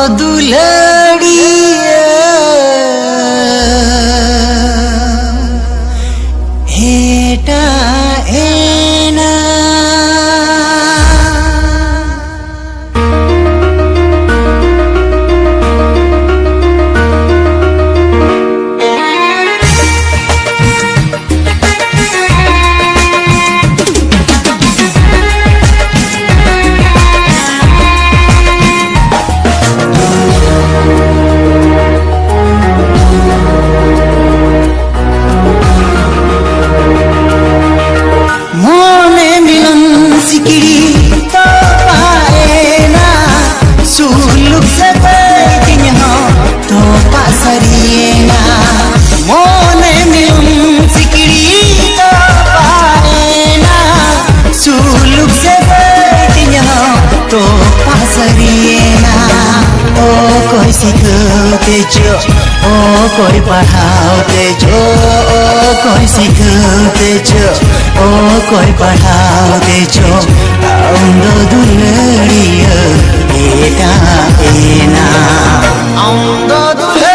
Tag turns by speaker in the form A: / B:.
A: दुलड़िया हेटा एना कोई सिखाते जो ओ कोई पढ़ाते जो ओ कोई सिखाते जो ओ कोई पढ़ाते जो औंदो दुलड़िया बेटा एना औंदो दुलड़िया